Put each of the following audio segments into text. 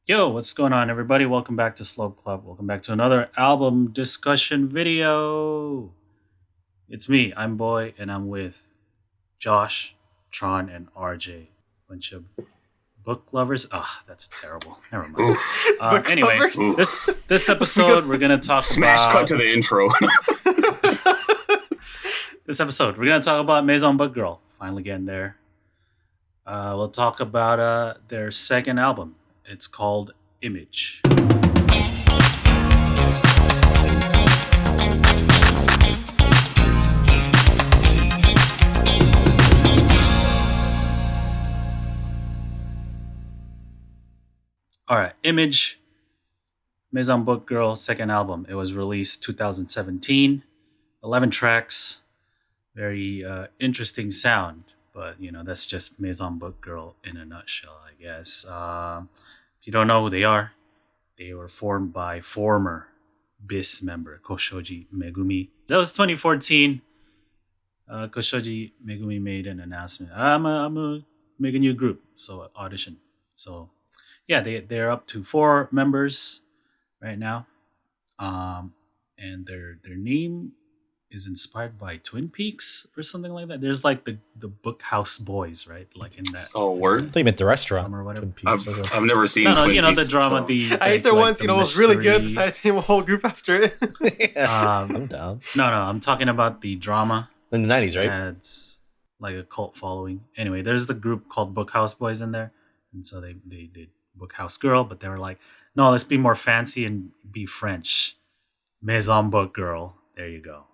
Yo, what's going on, everybody? Welcome back to SlopeClub. Welcome back to another album discussion video. It's me, I'm Boy, and I'm with Josh, Tron, and RJ. Bunch of book lovers. Ah, that's terrible. Never mind. Oof. Anyway, Oof. this episode we're gonna talk Smash about. cut to the intro. This episode we're gonna talk about Maison Book Girl. Finally getting there. We'll talk about their second album. It's called Image. All right, Image, Maison Book Girl, second album. It was released 2017, 11 tracks, very interesting sound. But, that's just Maison Book Girl in a nutshell, I guess. If you don't know who they were formed by former BIS member Koshoji Megumi. That was 2014. Koshoji Megumi made an announcement. I'm a make a new group, so audition. So, yeah, they're up to 4 members right now. And their name is inspired by Twin Peaks or something like that. There's like the Book House Boys, right? Like in that. Oh, word. I thought you meant the restaurant or whatever. I've never seen. No, Twin the Peaks, drama. so. I ate there once. It was really good. Decided to name a whole group after it. I'm down. No, I'm talking about the drama. In the 90s, right? Had like a cult following. Anyway, there's the group called Book House Boys in there, and so they did Book House Girl, but they were like, no, let's be more fancy and be French. Maison Book Girl. There you go.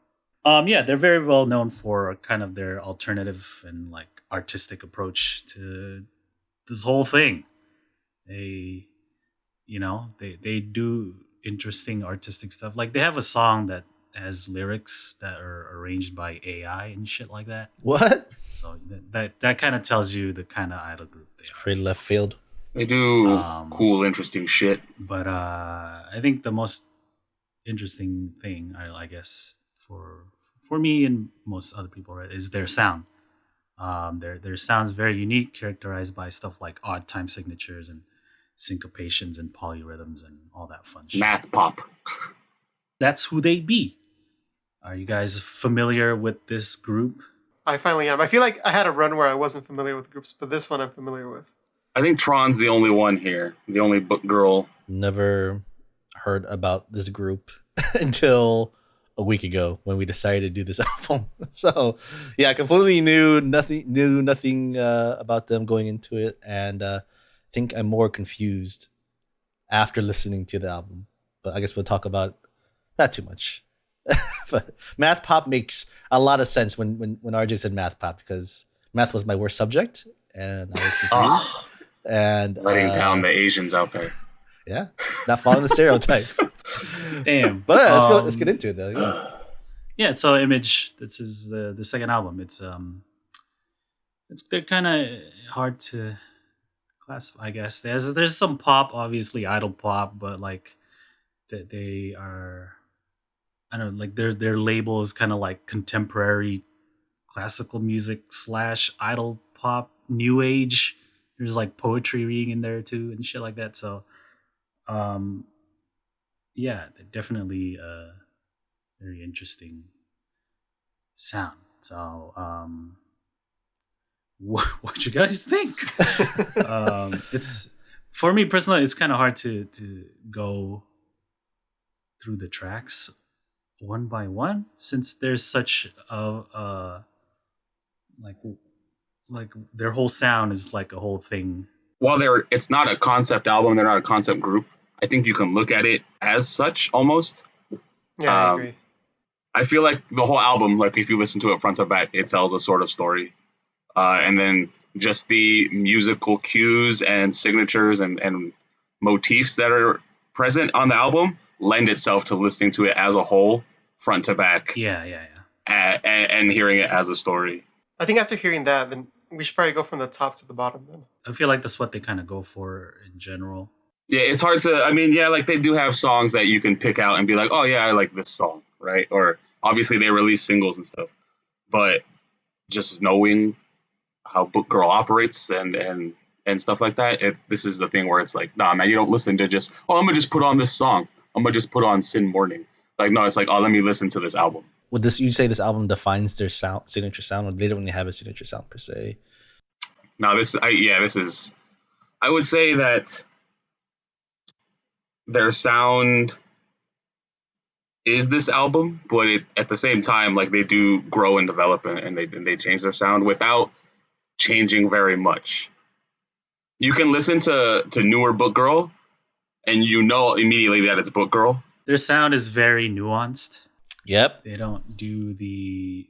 Yeah, they're very well known for kind of their alternative and like artistic approach to this whole thing. They do interesting artistic stuff. Like they have a song that has lyrics that are arranged by AI and shit like that. What? So that kind of tells you the kind of idol group they It's are. pretty left field. They do cool, interesting shit. But I think the most interesting thing, I guess, for me and most other people, right, is their sound. Their sound's very unique, characterized by stuff like odd time signatures and syncopations and polyrhythms and all that fun shit. Math pop. That's who they be. Are you guys familiar with this group? I finally am. I feel like I had a run where I wasn't familiar with groups, but this one I'm familiar with. I think Tron's the only one here. The only book girl. Never heard about this group until a week ago when we decided to do this album. So, yeah, I completely knew nothing about them going into it, and I think I'm more confused after listening to the album. But I guess we'll talk about not too much. But math pop makes a lot of sense when RJ said math pop, because math was my worst subject, and I was confused. And Letting down the Asians out there. Yeah, not following the stereotype. Damn. But let's get into it though. Yeah, so Image. This is the second album. It's they're kind of hard to classify, I guess. There's some pop, obviously idol pop, but like they are, I don't know, like their label is kind of like contemporary classical music / idol pop, new age. There's like poetry reading in there too and shit like that. So, yeah, they're definitely very interesting sound. So, what you guys think? It's, for me personally, it's kind of hard to go through the tracks one by one, since there's such a like their whole sound is like a whole thing. While it's not a concept album, they're not a concept group. I think you can look at it as such almost. Yeah, I agree. I feel like the whole album, like if you listen to it front to back, it tells a sort of story. And then just the musical cues and signatures and motifs that are present on the album lend itself to listening to it as a whole, front to back. Yeah. And hearing it as a story. I think after hearing that, then we should probably go from the top to the bottom then. I feel like that's what they kind of go for in general. Yeah, it's hard to, I mean, yeah, like they do have songs that you can pick out and be like, oh yeah, I like this song, right? Or obviously they release singles and stuff. But just knowing how Book Girl operates and and stuff like that. This is the thing where it's like, nah, man, you don't listen to just, oh, I'm gonna just put on this song. I'm gonna just put on Sin Morning. Like, no, it's like, oh, let me listen to this album. Would this you say this album defines their sound signature sound, or they don't really have a signature sound per se? Now, this is. I would say that their sound is this album, but at the same time, like they do grow and develop, and they change their sound without changing very much. You can listen to newer Book Girl, and you know immediately that it's Book Girl. Their sound is very nuanced. Yep. They don't do the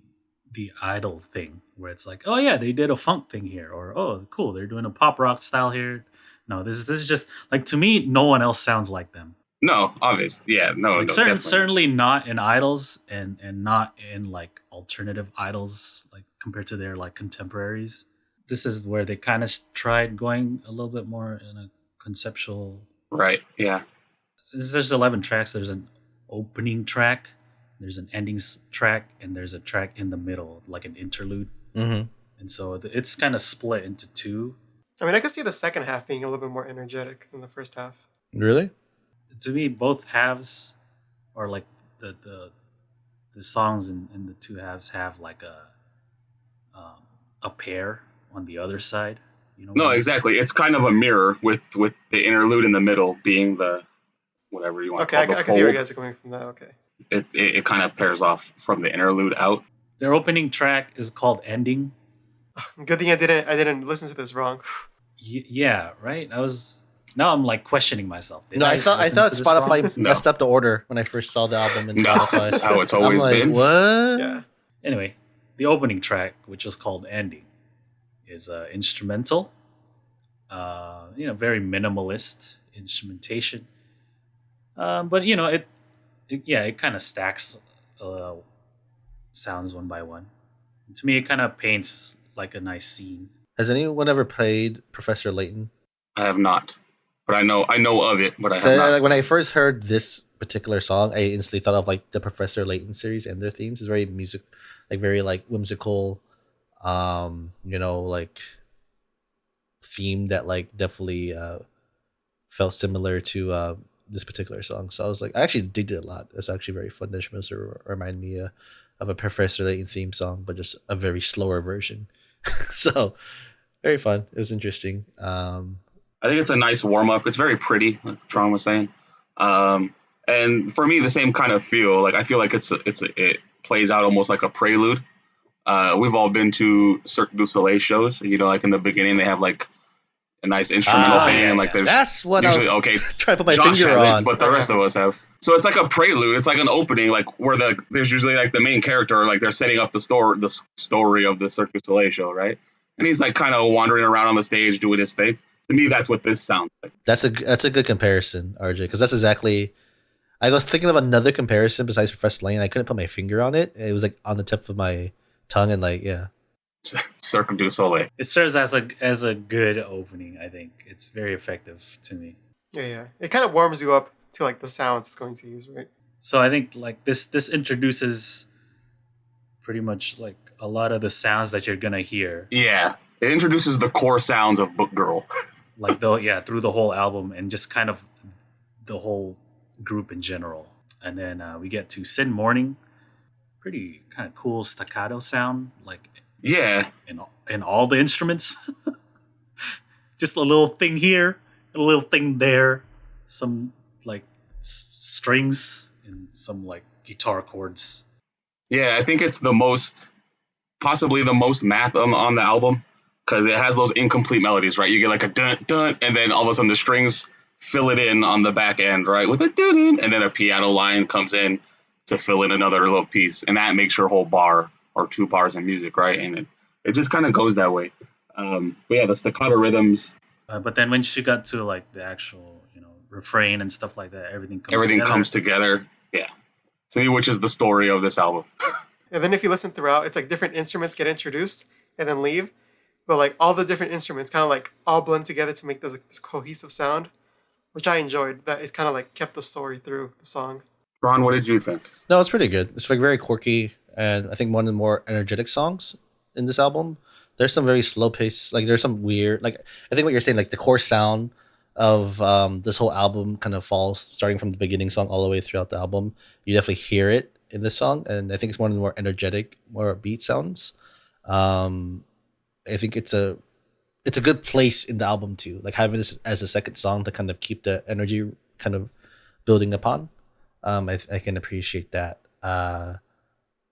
idol thing where it's like, oh yeah, they did a funk thing here, or oh cool, they're doing a pop rock style here. No, this is just like, to me, no one else sounds like them. No, obvious. Yeah, no, Like no, certainly not in idols, and not in like alternative idols, like compared to their like contemporaries. This is where they kind of tried going a little bit more in a conceptual. Right. Yeah. There's 11 tracks. There's an opening track, there's an ending track, and there's a track in the middle, like an interlude. Mm-hmm. And so it's kind of split into two. I mean, I could see the second half being a little bit more energetic than the first half. Really? To me, both halves, or like the songs in the two halves, have like a pair on the other side. You know? No, exactly. It's kind of a mirror with the interlude in the middle being the whatever you want. Okay, to call I the can see where you fold. guys are coming from that. Okay. It kind of pairs off from the interlude out. Their opening track is called "Ending." Good thing I didn't listen to this wrong. Yeah, right. Now I'm like questioning myself. Did No, I thought listen to this Spotify wrong? No. messed up the order when I first saw the album in No, Spotify. that's how it's I'm always like, been. what? Yeah. Anyway, the opening track, which is called "Ending," is instrumental. Very minimalist instrumentation. But it kind of stacks sounds one by one. To me, it kind of paints like a nice scene. Has anyone ever played Professor Layton? I have not, but I know of it, but I have So, not. like, when I first heard this particular song, I instantly thought of like the Professor Layton series and their themes. It's very very like whimsical, like theme that like definitely felt similar to this particular song. So I was like, I actually digged it a lot. It's actually very fun. This remind me of a Professor Layton theme song, but just a very slower version. So very fun. It was interesting. I think it's a nice warm up. It's very pretty, like Tron was saying. And for me, the same kind of feel. Like I feel like it plays out almost like a prelude. We've all been to Cirque du Soleil shows. Like in the beginning, they have like a nice instrumental band. Like there's that's what usually I was okay. trying to put my Josh finger hasn't, on. but the rest of us have. So it's like a prelude. It's like an opening, like where there's usually like the main character, like they're setting up the story of the Cirque du Soleil show, right? And he's like kind of wandering around on the stage doing his thing. To me, that's what this sounds like. That's a good comparison, RJ, because that's exactly. I was thinking of another comparison besides Professor Layton. I couldn't put my finger on it. It was like on the tip of my tongue, and like, yeah. Cirque du Soleil. It serves as a good opening. I think it's very effective to me. Yeah. It kind of warms you up to like the sounds it's going to use, right? So I think like this introduces pretty much like a lot of the sounds that you're gonna hear. Yeah, it introduces the core sounds of Book Girl. Like through the whole album, and just kind of the whole group in general. And then we get to Sin Morning, pretty kind of cool staccato sound, like Yeah, in all the instruments. Just a little thing here, a little thing there, some like strings and some like guitar chords. yeah. I think it's possibly the most math on the album, because it has those incomplete melodies, right? You get like a dun dun, and then all of a sudden the strings fill it in on the back end, right, with a dun dun, and then a piano line comes in to fill in another little piece, and that makes your whole bar or 2 bars in music, right? And it just kind of goes that way. But yeah, the staccato rhythms. But then when she got to like the actual, refrain and stuff like that, everything Comes together. Yeah, to me, which is the story of this album. And then if you listen throughout, it's like different instruments get introduced and then leave. But like all the different instruments kind of like all blend together to make this cohesive sound, which I enjoyed. That it kind of like kept the story through the song. Ron, what did you think? No, it's pretty good. It's like very quirky, and I think one of the more energetic songs in this album. There's some very slow pace. Like there's some weird. Like I think what you're saying, like the core sound of this whole album kind of falls starting from the beginning song all the way throughout the album. You definitely hear it in this song, and I think it's one of the more energetic, more upbeat sounds. Um, I think it's a good place in the album too. Like having this as a second song to kind of keep the energy kind of building upon. I can appreciate that.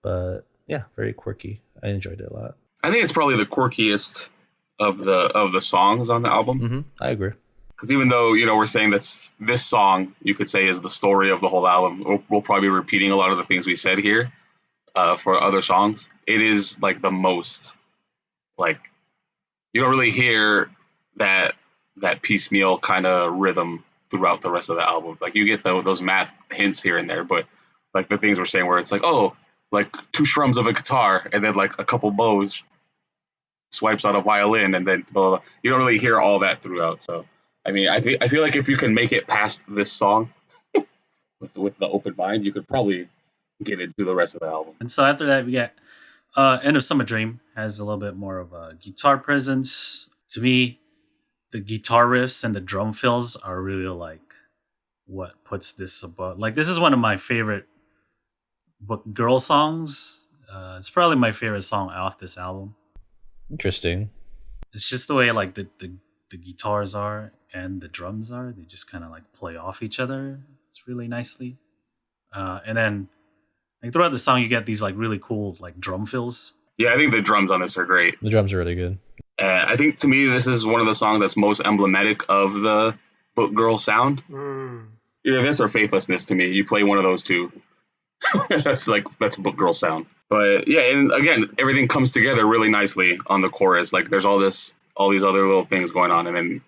But yeah, very quirky. I enjoyed it a lot. I think it's probably the quirkiest of the songs on the album. I agree. Because even though we're saying that's this song, you could say is the story of the whole album. We'll probably be repeating a lot of the things we said here for other songs. It is like the most like you don't really hear that piecemeal kind of rhythm throughout the rest of the album. Like you get those math hints here and there, but like the things we're saying where it's like, oh, like 2 strums of a guitar and then like a couple bows swipes on a violin and then blah, blah, blah. You don't really hear all that throughout. So I mean, I feel like if you can make it past this song with the open mind, you could probably get into the rest of the album. And so after that, we get End of Summer Dream has a little bit more of a guitar presence. To me, the guitar riffs and the drum fills are really like what puts this above. Like this is one of my favorite book girl songs. It's probably my favorite song off this album. Interesting. It's just the way like the guitars are and the drums are. They just kind of like play off each other. It's really nicely. And then like throughout the song, you get these like really cool like drum fills. Yeah, I think the drums on this are great. The drums are really good. I think to me, this is one of the songs that's most emblematic of the book girl sound. Either this or Faithlessness to me. You play one of those two. that's book girl sound. But yeah, and again, everything comes together really nicely on the chorus. Like there's all these other little things going on, and then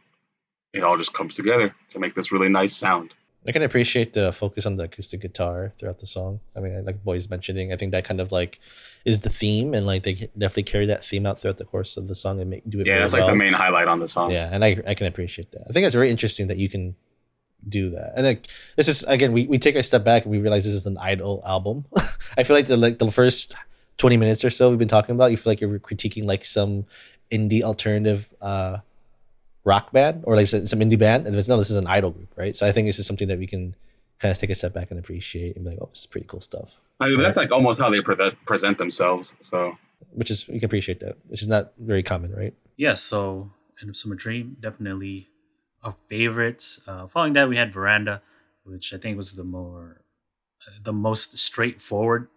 it all just comes together to make this really nice sound. I can appreciate the focus on the acoustic guitar throughout the song. I mean, like Boy's mentioning, I think that kind of like is the theme, and like they definitely carry that theme out throughout the course of the song and do it. Yeah, that's like the main highlight on the song. Yeah, and I can appreciate that. I think it's very interesting that you can do that. And like this is again, we take a step back and we realize this is an idol album. I feel like the first 20 minutes or so we've been talking about, you feel like you're critiquing like some indie alternative rock band or like some indie band, and it's no, this is an idol group, right? So I think this is something that we can kind of take a step back and appreciate and be like, oh, this is pretty cool stuff. I mean, that's like almost how they present themselves. So which is, you can appreciate that, which is not very common, right? Yeah, so End of Summer Dream, definitely a favorite. Following that, we had Veranda, which I think was the most straightforward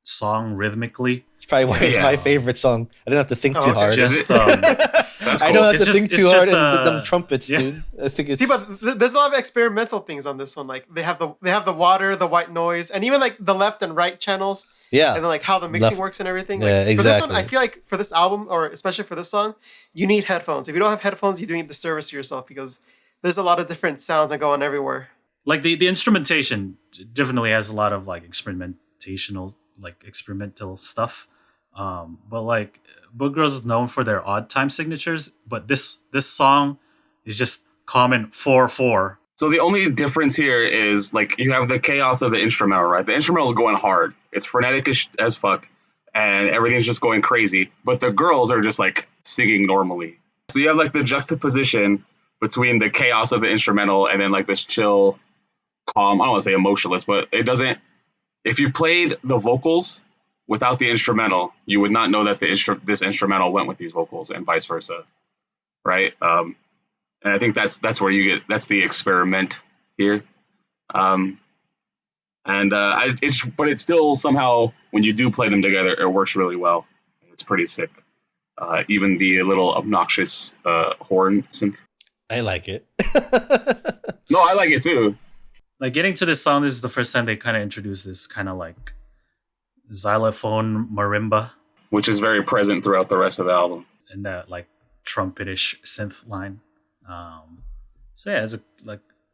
song rhythmically. It's probably why it's my favorite song. I didn't have to think too hard. Just, that's cool. I don't have It's to just- think it's too hard just, and them trumpets, yeah. dude. I think it's See, but there's a lot of experimental things on this one. Like they have the water, the white noise, and even like the left and right channels. yeah. And then like how the mixing Left- works and everything. Yeah, Like, for this one, exactly. I feel like for this album, or especially for this song, you need headphones. If you don't have headphones, you're doing a disservice to yourself because there's a lot of different sounds that go on everywhere. Like the instrumentation definitely has a lot of like experimental stuff. But like Book Girls is known for their odd time signatures, but this song is just common 4/4. So the only difference here is like you have the chaos of the instrumental, right? The instrumental is going hard. It's frenetic as fuck, and everything's just going crazy. But the girls are just like singing normally. So you have like the juxtaposition between the chaos of the instrumental and then like this chill, calm. I don't want to say emotionless, but it doesn't. If you played the vocals without the instrumental, you would not know that this instrumental went with these vocals and vice versa, right? And I think that's where that's the experiment here. But it's still somehow when you do play them together, it works really well. It's pretty sick. Even the little obnoxious horn synth. I like it. No, I like it too. Like getting to this song, this is the first time they kind of introduced this kind of like xylophone marimba Which is very present throughout the rest of the album. and that like trumpetish synth line. So yeah, it's a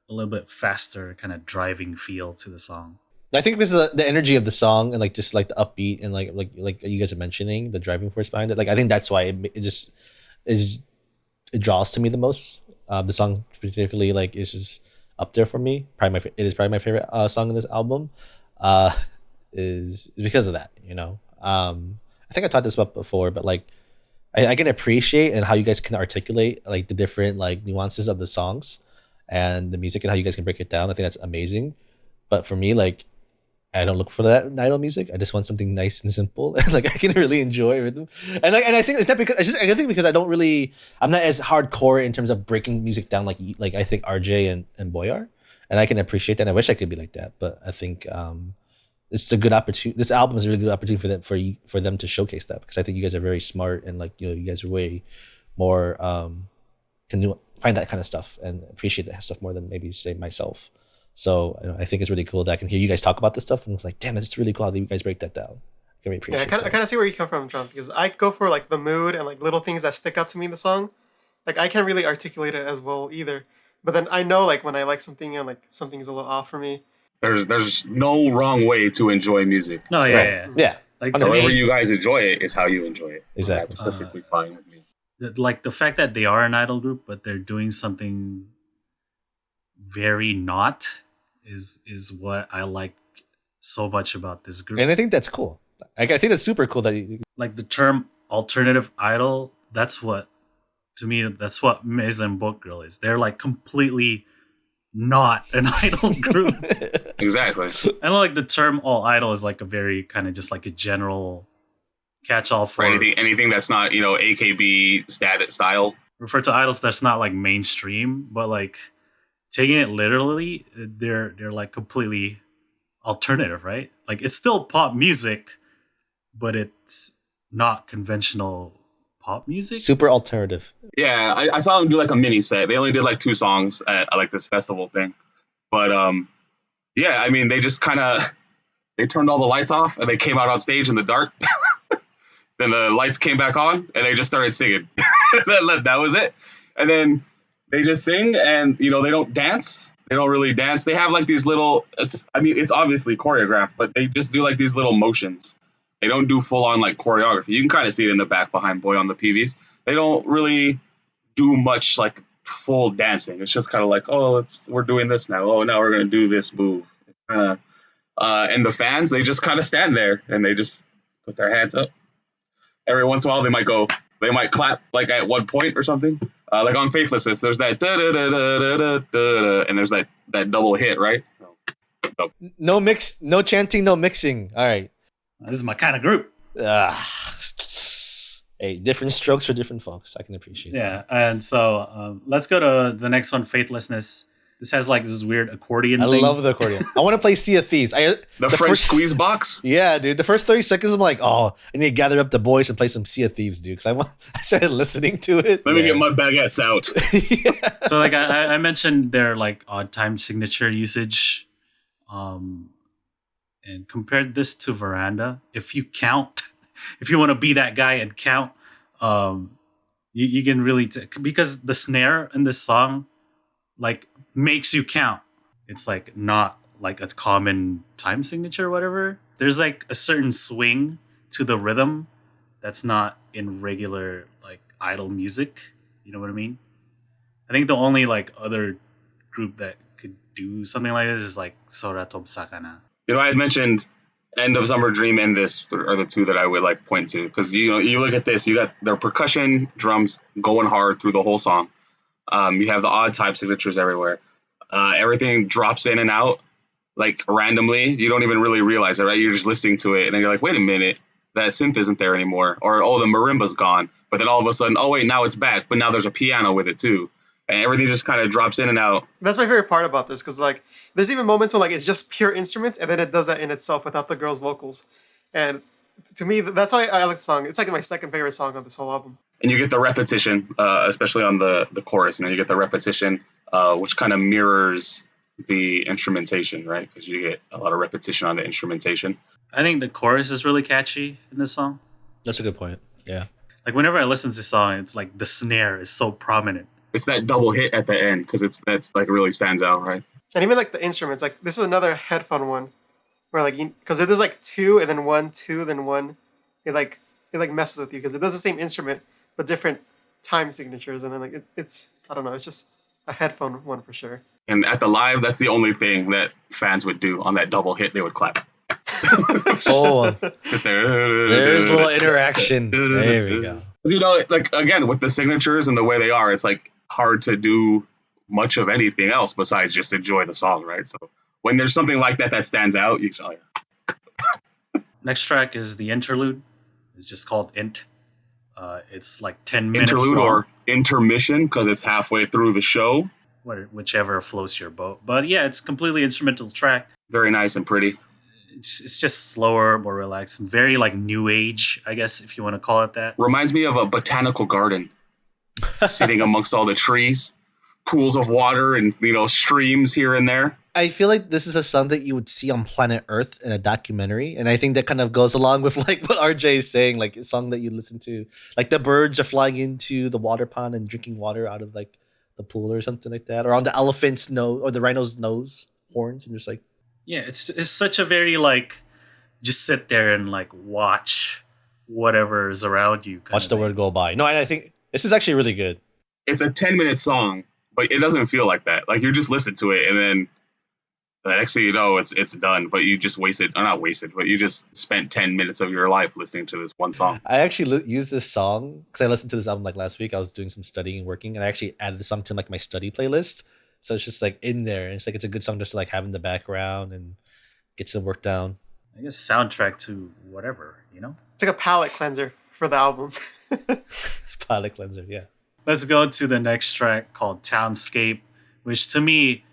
little bit faster kind of driving feel to the song. I think because of the energy of the song and like just like the upbeat and like you guys are mentioning the driving force behind it. Like I think that's why it draws to me the most. The song particularly like is just up there for me. It is probably my favorite song in this album. Is because of that, you know. I think I talked this about before, but like I can appreciate and how you guys can articulate like the different like nuances of the songs and the music and how you guys can break it down. I think that's amazing. But for me, like I don't look for that in idol music. I just want something nice and simple, and like I can really enjoy rhythm. And I think it's not because I think because I'm not as hardcore in terms of breaking music down like I think RJ and Boy are, and I can appreciate that. And I wish I could be like that, but I think it's a good opportunity. This album is a really good opportunity for them to showcase that, because I think you guys are very smart, and like you guys are way more find that kind of stuff and appreciate that stuff more than maybe say myself. So I think it's really cool that I can hear you guys talk about this stuff, and it's like, damn, it's really cool how you guys break that down. I can really appreciate I kind of see where you come from, John, because I go for like the mood and like little things that stick out to me in the song. Like I can't really articulate it as well either, but then I know like when I like something and like something's a little off for me. There's no wrong way to enjoy music. No, yeah. Like to however me, you guys enjoy it is how you enjoy it. Exactly. That's perfectly fine with me. like the fact that they are an idol group, but they're doing something very not is what I like so much about this group. And I think that's cool. I think that's super cool that Like the term alternative idol, that's what Maison Book Girl is. They're like completely not an idol group. Exactly. I know like the term all idol is like a very kind of just like a general catch-all for anything that's not, AKB status style. refer to idols that's not like mainstream, but like taking it literally, they're like completely alternative, right? Like it's still pop music, but it's not conventional pop music. super alternative. Yeah, I saw them do like a mini set. They only did like 2 songs at like this festival thing. But yeah, I mean, they just kind of they turned all the lights off and they came out on stage in the dark. Then the lights came back on and they just started singing. That was it. And then they just sing and, they don't dance. They don't really dance. They have like these little, it's obviously choreographed, but they just do like these little motions. They don't do full on like choreography. You can kind of see it in the back behind Boy on the PVs. They don't really do much like full dancing. It's just kind of like, we're doing this now. Oh, now we're going to do this move. And the fans, they just kind of stand there and they just put their hands up. Every once in a while, they might clap like at one point or something. Like on Faithlessness, there's that da da da da da da, and there's that double hit, right? No mix, no chanting, no mixing. All right. This is my kind of group. Hey, different strokes for different folks. I can appreciate that. Yeah, and so let's go to the next one, Faithlessness. This has like this weird accordion I thing. love the accordion. I want to play Sea of Thieves. The French squeeze box? Yeah, dude. The first 30 seconds, I'm like, I need to gather up the boys and play some Sea of Thieves, dude. Because I started listening to it. Let me get my baguettes out. Yeah. So like I mentioned their like odd time signature usage, and compared this to Veranda. If you count, if you want to be that guy and count, you can really because the snare in this song like makes you count. It's like not like a common time signature or whatever. There's like a certain swing to the rhythm that's not in regular like idol music. You know what I mean? I think the only like other group that could do something like this is like Sora Top Sakana. I had mentioned End of Summer Dream and this are the 2 that I would like point to, because you look at this, you got their percussion drums going hard through the whole song. You have the odd time signatures everywhere. Everything drops in and out like randomly. You don't even really realize it, right? You're just listening to it and then you're like, wait a minute, that synth isn't there anymore. Or, the marimba's gone. But then all of a sudden, wait, now it's back. But now there's a piano with it too. And everything just kind of drops in and out. That's my favorite part about this, because like there's even moments when like it's just pure instruments and then it does that in itself without the girls' vocals. And to me, that's why I like the song. It's like my second favorite song on this whole album. And you get the repetition, especially on the chorus. You get the repetition, which kind of mirrors the instrumentation, right? Because you get a lot of repetition on the instrumentation. I think the chorus is really catchy in this song. That's a good point. Yeah. Like whenever I listen to this song, it's like the snare is so prominent. It's that double hit at the end because that's like really stands out, right? And even like the instruments, like this is another headphone one, where like because it does like 2 and then 1, 2, then 1. It messes with you because it does the same instrument but different time signatures, and then like it's I don't know, it's just a headphone one for sure. And at the live, that's the only thing that fans would do on that double hit. They would clap. There's a little interaction. There we go. 'Cause, like again with the signatures and the way they are, it's like hard to do much of anything else besides just enjoy the song, right? So when there's something like that that stands out, you oh, yeah. Next track is the interlude. It's just called Int. It's like 10 minutes Interlude long. or intermission because it's halfway through the show. Whichever floats your boat. But yeah, it's a completely instrumental track. Very nice and pretty. It's just slower, more relaxed, very like new age, I guess, if you want to call it that. Reminds me of a botanical garden, sitting amongst all the trees, pools of water, and streams here and there. I feel like this is a song that you would see on planet Earth in a documentary, and I think that kind of goes along with like what RJ is saying, like a song that you listen to, like the birds are flying into the water pond and drinking water out of like the pool or something like that, or on the elephant's nose or the rhino's nose horns, and just like yeah, it's such a very like just sit there and like watch whatever is around you. Watch the word go by. No, and I think this is actually really good. It's a 10-minute song, but it doesn't feel like that. Like you just listen to it and then the next thing you know, it's done. But you just wasted, or not wasted, but you just spent 10 minutes of your life listening to this one song. I actually used this song because I listened to this album like last week. I was doing some studying and working, and I actually added the song to like my study playlist. So it's just like in there. And it's like it's a good song just to like have in the background and get some work down. I guess soundtrack to whatever, It's like a palate cleanser for the album. It's palate cleanser, yeah. Let's go to the next track called Townscape, which to me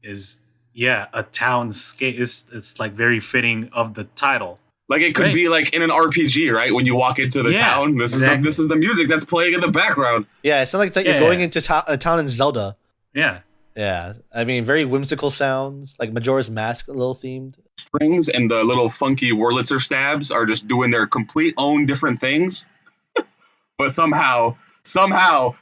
is a townscape. It's like very fitting of the title. Like it could be like in an RPG, right? When you walk into the town, this is the music that's playing in the background. Yeah, it's not like it's like you're going into a town in Zelda. Yeah. Yeah. I mean, very whimsical sounds, like Majora's Mask a little themed. Strings and the little funky Wurlitzer stabs are just doing their complete own different things. But somehow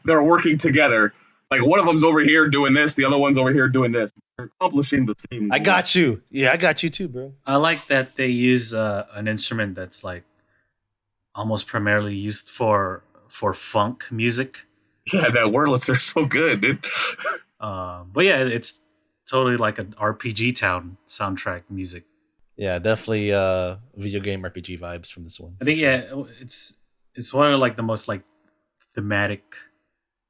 they're working together. Like one of them's over here doing this, the other one's over here doing this. They're accomplishing the same. I got you. Yeah, I got you too, bro. I like that they use an instrument that's like almost primarily used for funk music. Yeah, that Wurlitzer is so good, dude. But yeah, it's totally like an RPG Town soundtrack music. Yeah, definitely video game RPG vibes from this one. I think it's one of like the most like thematic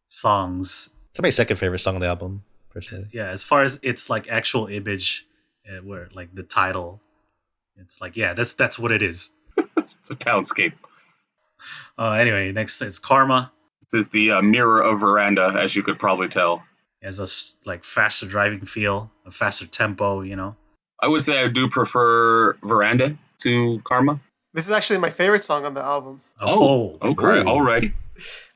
songs. It's my second favorite song on the album, personally. Yeah, as far as its like actual image, where like the title, it's like that's what it is. It's a townscape. Anyway, next is Karma. This is the mirror of Veranda, as you could probably tell. It has a like faster driving feel, a faster tempo. I would say I do prefer Veranda to Karma. This is actually my favorite song on the album. Okay, alrighty.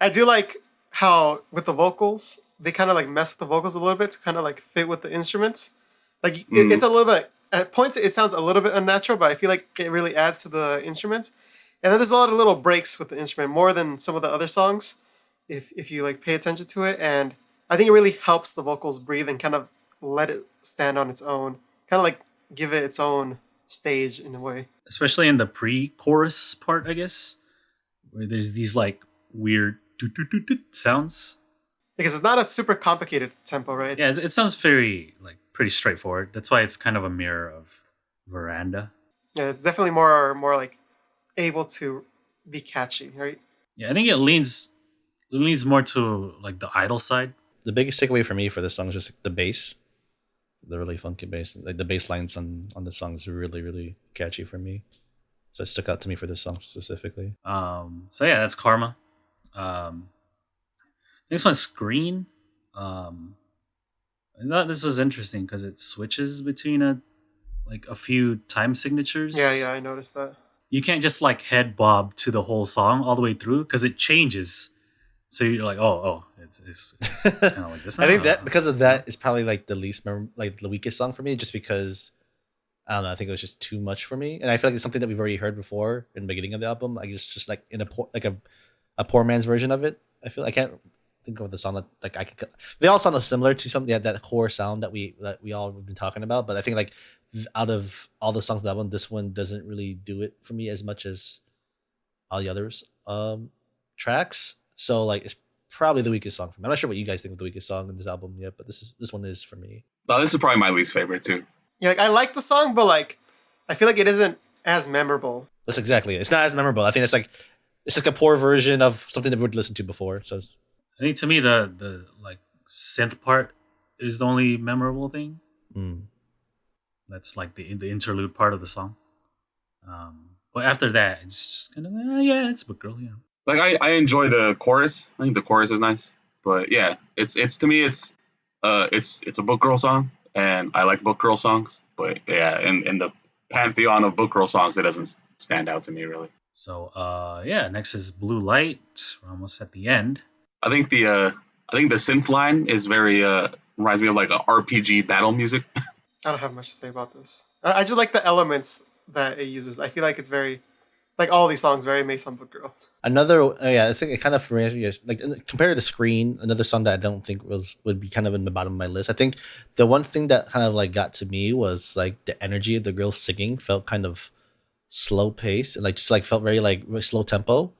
I do like how with the vocals, they kind of like mess with the vocals a little bit to kind of like fit with the instruments. Like it's a little bit, at points it sounds a little bit unnatural, but I feel like it really adds to the instruments. And then there's a lot of little breaks with the instrument, more than some of the other songs, if you like pay attention to it. And I think it really helps the vocals breathe and kind of let it stand on its own, kind of like give it its own stage in a way. Especially in the pre-chorus part, I guess, where there's these like weird sounds. Because it's not a super complicated tempo, right? Yeah, it sounds very like pretty straightforward. That's why it's kind of a mirror of Veranda. Yeah, it's definitely more like able to be catchy, right? Yeah, I think it leans more to like the idol side. The biggest takeaway for me for this song is just the bass, the really funky bass. Like the bass lines on the song is really, really catchy for me. So it stuck out to me for this song specifically. So yeah, that's Karma. Next one's Screen. I thought this was interesting because it switches between a few time signatures. Yeah, I noticed that. You can't just like head bob to the whole song all the way through because it changes. So you're like, it's kind of like this. I think that because of that is probably like the least like the weakest song for me, just because I don't know. I think it was just too much for me, and I feel like it's something that we've already heard before in the beginning of the album. Like it's just like in a poor man's version of it. I feel I can't think of the song that like I could. They all sound similar to something that core sound that we all have been talking about. But I think like out of all the songs on the album, this one doesn't really do it for me as much as all the others tracks. So like it's probably the weakest song for me. I'm not sure what you guys think of the weakest song in this album yet, but this one is for me. No, this is probably my least favorite too. Yeah, like, I like the song, but like I feel like it isn't as memorable. That's exactly it. It's not as memorable. I think it's like It's like a poor version of something that we would listen to before. So I think to me the like synth part is the only memorable thing. mm. That's like the interlude part of the song. But after that, it's just kind of yeah, it's Book Girl. Yeah, Like I enjoy the chorus. I think the chorus is nice. But yeah, it's to me it's a Book Girl song, and I like Book Girl songs. But yeah, in the pantheon of Book Girl songs, it doesn't stand out to me really. So yeah, next is Blue Light. We're almost at the end. I think the synth line is very reminds me of like a RPG battle music. I don't have much to say about this. I just like the elements that it uses. I feel like it's very, like all these songs, very Maison Book Girl. Another, yeah, it's like, it kind of reminds me of, like, compared to Screen, another song that I don't think would be kind of in the bottom of my list. I think the one thing that kind of like got to me was like the energy of the girls singing felt kind of slow pace and like just like felt very like slow tempo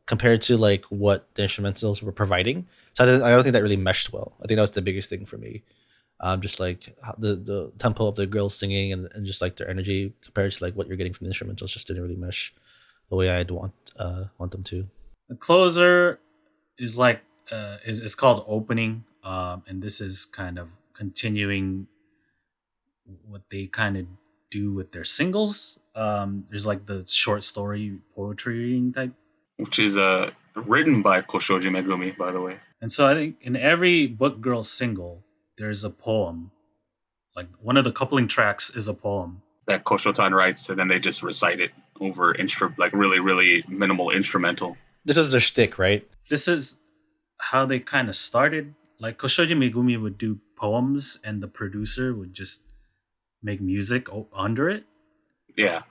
compared to like what the instrumentals were providing. So I don't think that really meshed well. I think that was the biggest thing for me. Just like the tempo of the girls singing and just like their energy compared to like what you're getting from the instrumentals just didn't really mesh the way I'd want them to. The closer is like is called Opening, and this is kind of continuing what they kind of do with their singles. There's like the short story poetry reading type, Which is written by Koshoji Megumi, by the way. and so I think in every Book Girl single there's a poem. Like one of the coupling tracks is a poem. That Koshotan writes, and then they just recite it over like really, really minimal instrumental. This was their shtick, right? This is how they kind of started. Like Koshoji Megumi would do poems, and the producer would just make music under it, Yeah.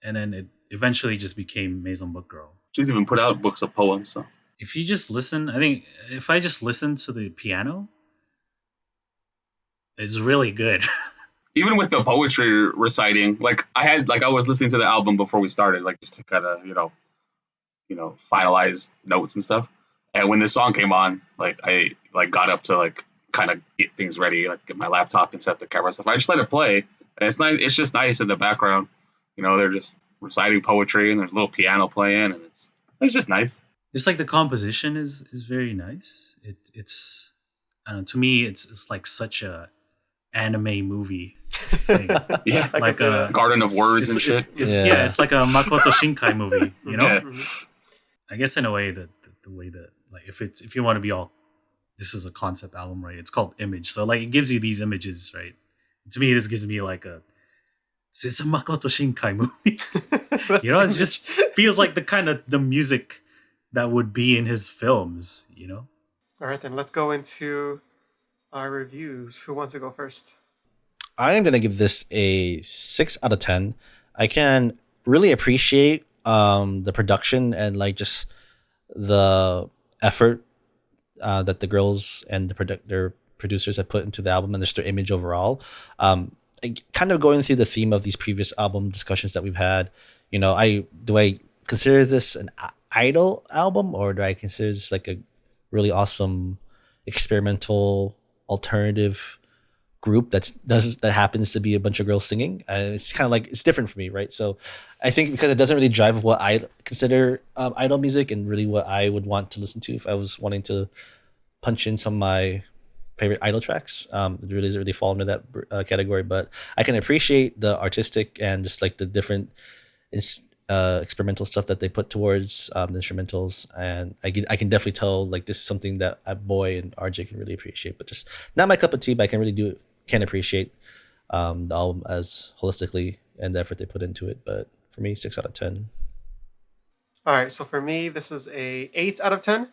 and then it eventually just became Maison Book Girl. She's even put out books of poems. So If you just listen, I think if I just listen to the piano, it's really good. even with the poetry reciting, like I was listening to the album before we started, like just to kind of finalize notes and stuff. And when this song came on, like I like got up to like kind of get things ready, like get my laptop and set the camera and stuff. I just let it play, and it's nice. It's just nice in the background. They're just reciting poetry, and there's a little piano playing, and it's just nice. It's like the composition is very nice. It's I don't know. To me, it's like such a anime movie thing. Yeah, like a Garden of Words and shit. It's like a Makoto Shinkai movie. Yeah. I guess in a way that the way that like if you want to be all, this is a concept album, right? It's called Image, so like it gives you these images, right? To me, this gives me like it's a Makoto Shinkai movie. It just feels like the kind of the music that would be in his films. All right, then let's go into our reviews. Who wants to go first? I am gonna give this a 6 out of 10. I can really appreciate the production and like just the effort that the girls and their producers have put into the album and just their image overall. Kind of going through the theme of these previous album discussions that we've had. Do I consider this an idol album, or do I consider this like a really awesome experimental alternative group that happens to be a bunch of girls singing? It's kind of like, it's different for me, right? So I think because it doesn't really jive with what I consider idol music and really what I would want to listen to if I was wanting to punch in some of my favorite idol tracks. It really doesn't really fall into that category, but I can appreciate the artistic and just like the different experimental stuff that they put towards the instrumentals, and I can definitely tell like this is something that Boy and RJ can really appreciate, but just not my cup of tea. But I can really can appreciate the album as holistically and the effort they put into it. But for me, 6 out of 10. All right, so for me, this is a 8 out of 10,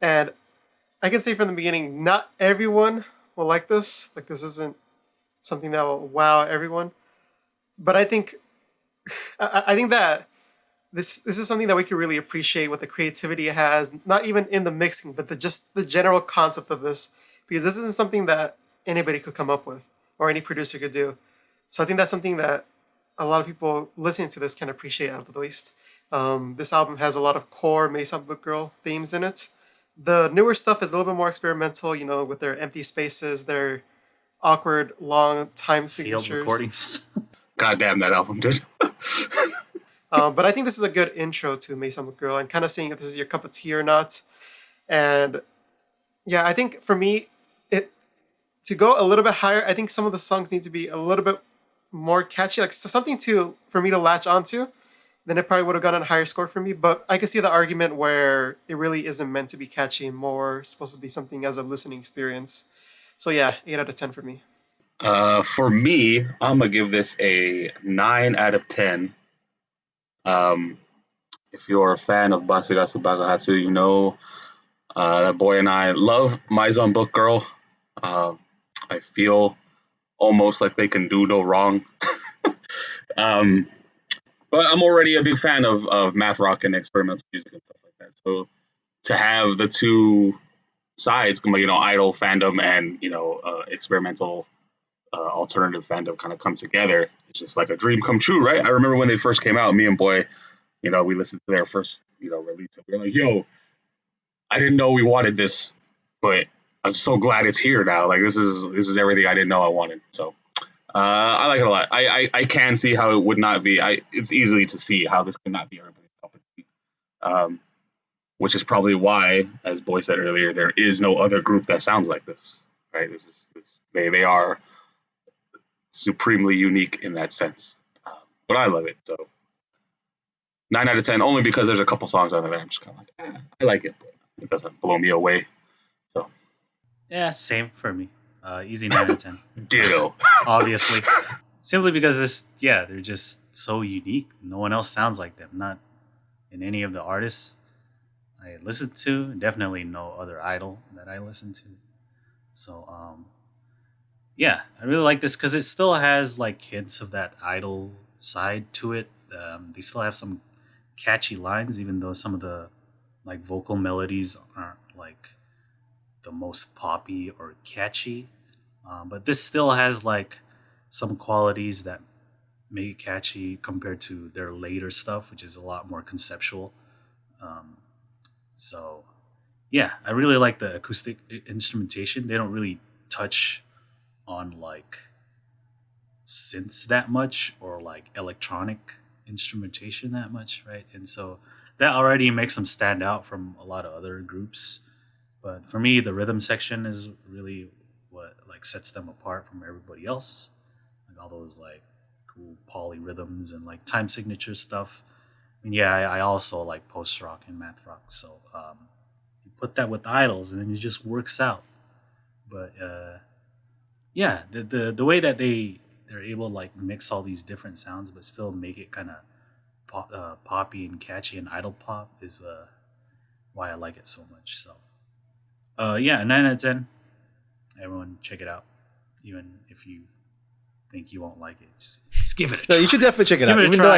and I can say from the beginning, not everyone will like this. Like this isn't something that will wow everyone, but I think that this is something that we can really appreciate what the creativity it has, not even in the mixing, but just the general concept of this, because this isn't something that anybody could come up with or any producer could do. So I think that's something that a lot of people listening to this can appreciate at the least. This album has a lot of core Maison Book Girl themes in it. The newer stuff is a little bit more experimental, with their empty spaces, their awkward long time signatures. Field recordings. God damn, that album did. But I think this is a good intro to Maison Girl and kind of seeing if this is your cup of tea or not. And yeah, I think for me, to go a little bit higher, I think some of the songs need to be a little bit more catchy, like something for me to latch onto. Then it probably would have gotten a higher score for me. But I can see the argument where it really isn't meant to be catchy and more supposed to be something as a listening experience. So yeah, 8 out of 10 for me. For me, I'm gonna give this a 9 out of 10. If you're a fan of Basugasu Bagahatsu, you know that boy and I love Maison Book Girl. I feel almost like they can do no wrong. But I'm already a big fan of math rock and experimental music and stuff like that. So to have the two sides, idol fandom and experimental alternative fandom kind of come together, it's just like a dream come true, right? I remember when they first came out, me and Boy, we listened to their first release, and we were like, "Yo, I didn't know we wanted this, but I'm so glad it's here now. Like this is everything I didn't know I wanted." So. I like it a lot. I can see how it would not be. It's easily to see how this could not be everybody's cup of tea. Which is probably why, as Boy said earlier, there is no other group that sounds like this. Right? They are supremely unique in that sense. But I love it. So 9 out of 10, only because there's a couple songs on there that I'm just kind of like, I like it, but it doesn't blow me away. So Yeah, same for me. Easy 9 out of 10. Ditto. Obviously. Simply because they're just so unique. No one else sounds like them. Not in any of the artists I listen to. Definitely no other idol that I listen to. So, I really like this because it still has like hints of that idol side to it. They still have some catchy lines, even though some of the like vocal melodies aren't like the most poppy or catchy, but this still has like some qualities that make it catchy compared to their later stuff, which is a lot more conceptual. So I really like the acoustic instrumentation. They don't really touch on like synths that much or like electronic instrumentation that much, right? And so that already makes them stand out from a lot of other groups. But for me, the rhythm section is really what like sets them apart from everybody else. Like all those like cool polyrhythms and like time signature stuff. And I also like post rock and math rock. So you put that with idols and then it just works out. But the way that they're able to like mix all these different sounds but still make it kind of poppy and catchy and idol pop is why I like it so much. So. 9 out of 10. Everyone check it out. Even if you think you won't like it, just give it a try. No, you should definitely check it out. Even though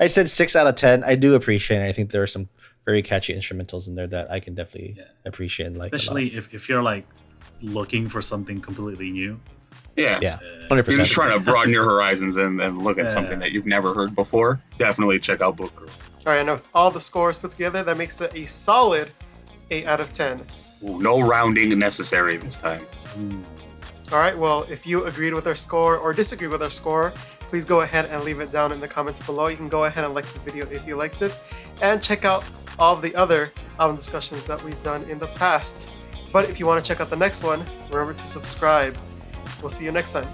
I said 6 out of 10, I do appreciate it. I think there are some very catchy instrumentals in there that I can definitely appreciate and like. Especially if you're like looking for something completely new. Yeah. 100%. You're just trying to broaden your horizons and look at something that you've never heard before. Definitely check out Book Girl. All right, and with all the scores put together, that makes it a solid 8 out of 10. Ooh, no rounding necessary this time. All right, well, if you agreed with our score or disagreed with our score, please go ahead and leave it down in the comments below. You can go ahead and like the video if you liked it, and check out all of the other album discussions that we've done in the past. But if you want to check out the next one, remember to subscribe. We'll see you next time.